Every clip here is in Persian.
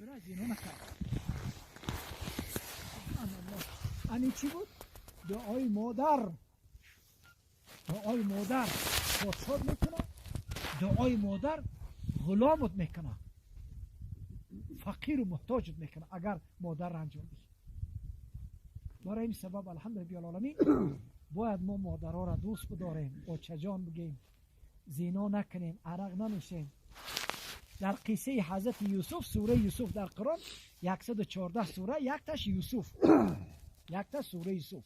چرا زینا نکرد؟ این چی بود؟ دعای مادر. دعای مادر خودشاد میکنه، دعای مادر غلامت میکنه، فقیر و محتاجت میکنه اگر مادر رنج بگیری. برای این سبب الحمدلله العالمین باید ما مادرها را دوست بداریم، بچه جان بگیم، زنا نکنیم، عرق ننوشیم. در قصه حضرت یوسف، سوره یوسف در قرآن 114 سوره، یک تاش یوسف، یک تاش سوره یوسف.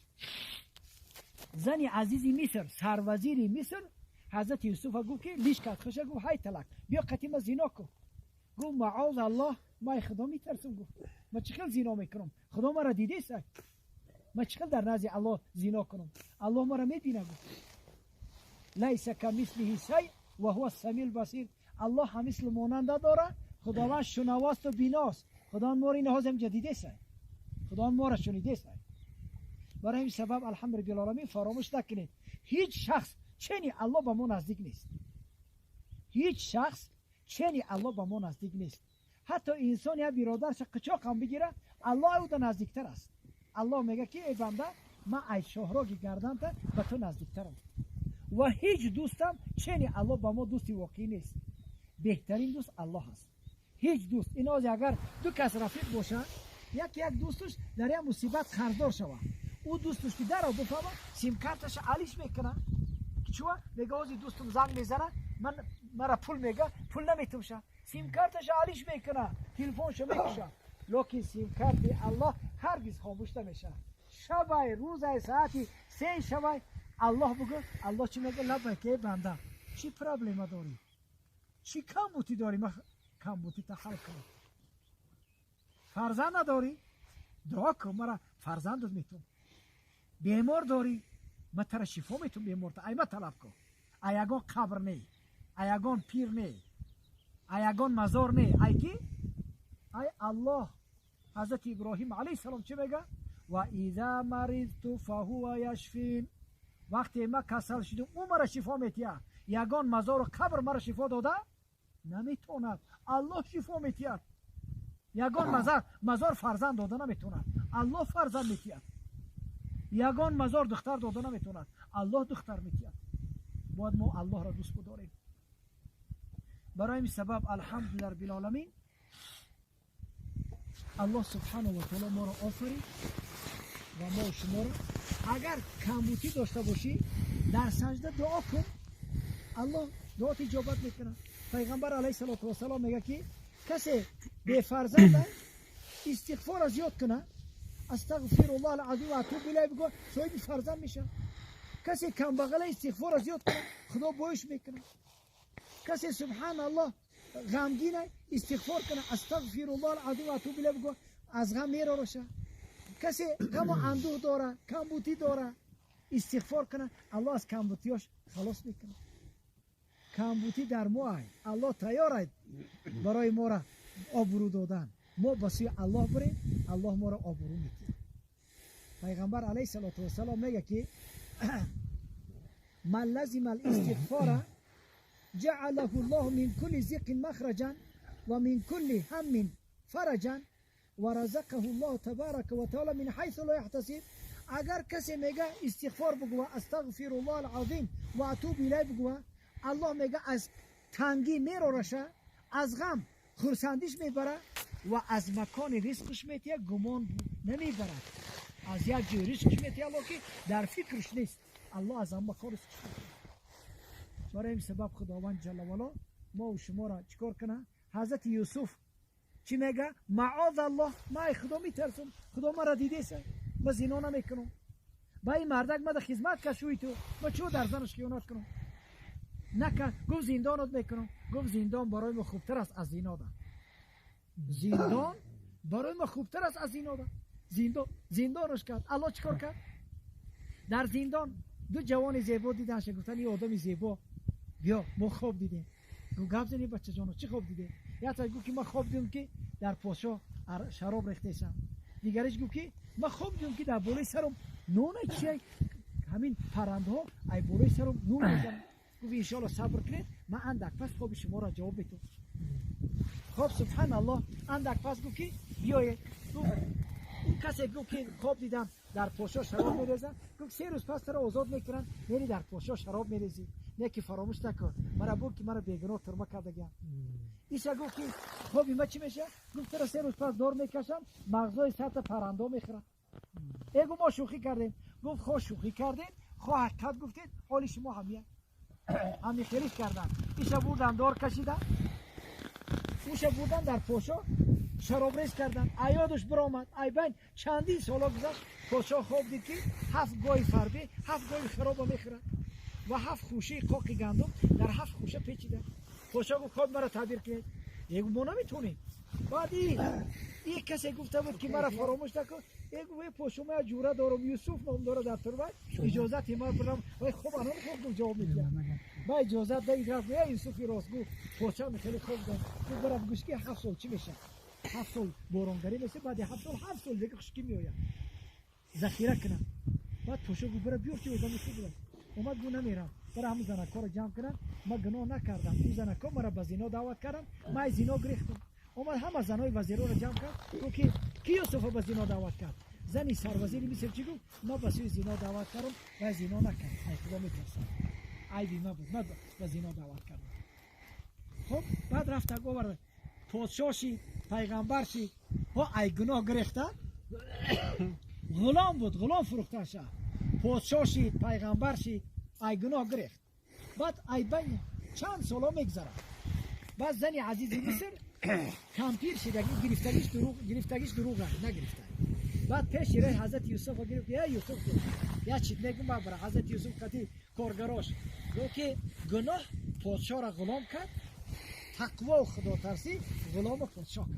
زنی عزیزی مصر، سروزیری مصر، حضرت یوسف گفت که لیش کرد خوشه، گفت های تلک بیا قتیم زنا کن. گفت معاذ الله، ما خدا میترسم. گفت ما چقدر زنا میکنم؟ خدا ما را دیده سه، ما چقدر در نزد الله زنا کنم؟ الله ما را میبینه. گفت لیس کمثله شیء و هو السمیع البصیر. الله هم مثل ماننده داره، خداوند شنواست و بیناست. خدا ما را این حاضر جدیده سه، خدا ما را شنیده سه. برای این سبب الحمدلله العالمین فراموش نکنید هیچ شخص چنین الله با ما نزدیک نیست. هیچ شخص چنین الله با ما نزدیک نیست. حتی انسان یا برادرش قچاق هم بگیره، الله او در نزدیکتر است. الله میگه که ای بنده من ای شهرگی گردن تا به تو نزدیکترم. و هیچ دوستم چنین الله با ما دوستی واقعی نیست. بهترین دوست الله است. هیچ دوست این از اگر دو کس رفیق باشه، یک دوستش در یک مصیبت خردار شود، او دوستش که در رو بفهمه سیم کارتش علیش میکنه. چوا میگه از دوستم زنگ میزنه، من مرا پول میگه، پول نمیتوشه، سیم کارتش علیش میکنه، تلفنشو میکشه. لکن سیم کارت الله هرگز خاموش نمیشه. شبای روزای ساعتی 3 شبای الله بگو. الله چی میگه؟ لبیک بنده، چی پرابلم داری؟ چی کمبودی داری؟ ما کمبودی تا حل کنم. فرزند نداری؟ دعا کن مرا فرزندت میتون. بیمار داری؟ ما ترا شفا میتون بیمار تا ایما طلب کن. ایگان قبر نی، ایگان پیر نی، ایگان مزار نی، ای کی؟ ای الله. حضرت ابراهیم علیه السلام چه میگه؟ و اذا مرضت فهو یشفین. وقتی ما کسل شدیم او مرا شفا میتیه. یگان مزار و قبر مرا شفا داده نمیتوند، الله شفا میتیه. یگان مزار فرزند داده نمیتوند، الله فرزند میتیه. یگان مزار دختر داده نمیتوند، الله دختر میتیه. باید ما الله را دوست بداریم. برای این سبب الحمدلله رب العالمین الله سبحانه و تعالی ما را آفرید و ما شما را اگر کمبودی داشته باشی در سجده دعا کن، الله دعات اجابت میکنه. پیغمبر علیه السلام میگه که کسی به فرزند استغفار زیاد کنه، استغفر الله العظیم و اتوب الیه بگو، صاحب فرزند میشه. کسی کم بغل استغفار زیاد کنه، خدا بایش میکنه. کسی سبحان الله غمگینه استغفار کنه، استغفر الله العظیم و اتوب الیه بگو، از غم میره روشه. کسی غم و اندوه داره، کمبودی داره، استغفار کنه، الله از کمبودیاش خلاص میکنه. کمبودی در ما الله تیاره برای ما را آبرو دادن. ما بسوی الله بریم، الله ما را آبرو میده. پیغمبر علیه السلام میگه که من لزم الاستغفار جعله الله من كل ضيق مخرجا ومن كل هم فرجا ورزقه الله تبارک و تعالی من حیث لا یحتسب. اگر کسی میگه استغفار بگو، استغفر الله العظیم و اتوب الیه بگو، الله میگه از تنگی میرورشه، از غم خرسندیش میبره و از مکان رزقش میتیه گمان نمیبرد. از یک جای رزقش میتیه الله که در فکرش نیست، الله از هم مکان رزقش میتیه. برای این سبب خداوند جل و علا ما و شما را چیکار کنه؟ حضرت یوسف چی میگه؟ معاذ الله، ما خدا میترسم، خدا ما را دیده سه، ما زنا نمیکنم. با این مردک ما در خدمت کشوی تو، ما چو در زنش خیانت کنم؟ نکن. گفت زندانت میکنم. گفت زندان برای ما خوبتر است از زنا ده. زندان برای ما خوبتر است از زنا ده. زندانش کرد. الله چیکار کرد؟ در زندان دو جوان زیبا دیدن، گفتن این آدم زیبا، بیا ما خواب دیدیم. گفت گپ زنی بچه جانو، چی خواب دیدی؟ یا تا گفت که ما خواب دیدم که در پاشا شراب ریخته‌شم. دیگرش گفت که ما خواب دیدم که در بالای سرم نون چی همین پرنده ها ای بالای سرم نون میزنن. گفت ان شاء الله صبر کنید، من اندک پس خواب شما را جواب میدم. خب سبحان الله اندک پس گفت که بیایید. اون کسی گفت که خواب دیدم در پوشا شراب میریزن. گفت 3 روز پس تو آزاد میکنن میری در پوشا شراب میریزی. نه که فراموش نکن مرا بود که مرا بیگناه ترمه کردگم. ایشا گفت که خب این چی میشه؟ گفت تو 3 روز پس دور میکشم مغزای سطح پرنده میخورم. ایگو ما شوخی کردیم. گفت خب شوخی کردیم خواه حقیقت گفتید حالی شما همیه همی خیلیش کردن. ایشا بردن دور کشیدن اوشا بردن در پوشا شراب ریز کردن. ایادش برآمد ای بین چندین سالا گذشت پوشا خواب دید که 7 گوی فردی 7 گوی خراب میخورن و 7 خوشه قاق گندم در 7 خوشه پیچیده. پوشا گفت خود مرا تعبیر کنید. یکو ما نمیتونیم. بعد این کسی گفته بود که مرا فراموش نکن. یکو پوشا ما جوره دارم یوسف نام داره در تربت اجازت ما برم و خب الان خوب جواب میدم با اجازت دهید رفت یا یوسفی راستگو پوشا خیلی خوب دارم تو برم گوش که 7 سال چی میشه 7 سال بارانگری میشه بعد 7 سال دیگه خشکی میآید ذخیره کنم. بعد پوشا گفت برم بیار چی بودم میشه اومد گو نمیرم برای همون زنکا رو جمع کنم. ما گناه نکردم اون زنکا مرا به زنا دعوت کردم ما زنا گریختم. اومد همه زنای وزیرا رو جمع کرد گفت که کی یوسف به زنا دعوت کرد؟ زنی سروزیری مثل چی گفت ما به سوی زنا دعوت کردم و زنا نکرد. ای خدا میترسم عیبی ما بود ما به زنا دعوت کردم. خب بعد رفت گفت پادشاهی پیغمبرشی ها ای گناه گرفته غلام بود غلام فروخته شد. پادشاهی پیغمبرشی ای گناه گرفت. بعد ای بین چند سالا میگذره بعد زنی عزیزی مصر کمپیر شدگی گرفتگیش دروغ نگرفته. بعد پیش ره حضرت یوسف گرفت. یا یوسف یا چیت نگم برای حضرت یوسف کتی کارگراش گفت که گناه پادشاه را غلام کرد تقوا و خدا ترسی غلام پادشاه کرد.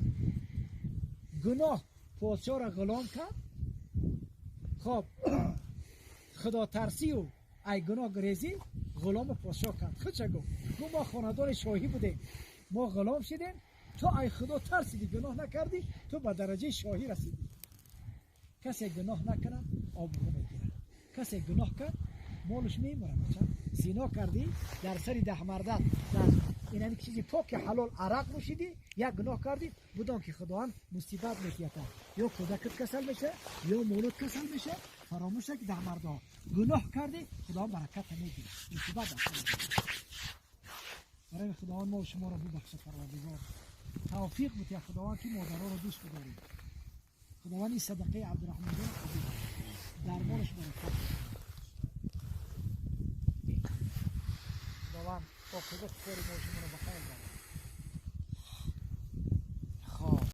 گناه پادشاه را غلام کرد خب خدا ترسی و ای گناه گریزی غلام پادشاه کرد. خود چه گفت ما خاندان شاهی بودیم ما غلام شدیم تو ای خدا ترسیدی گناه نکردی تو به درجه شاهی رسیدی. کسی گناه نکنه آبرو میگیره. کسی گناه کرد مالش میمونه. مثلا زنا کردی در سر 10 مردان در این همین چیزی پاک حلال عرق نوشیدی یک گناه کردی بدون که خداوند مصیبت میتیه یا کودکت کسل میشه یا مولود کسل میشه. فراموش که 10 مردان گناه کردی خداوند برکت نمیگیره مصیبت داشته. برای خداوند ما و شما را ببخشه پروردگار توفیق بده خداوند که مادرها را دوست بداریم. خداوند این صدقه عبدالرحمن را قبول درمانش برکت خداوند با خدا کار ما و شما را بخیر بده.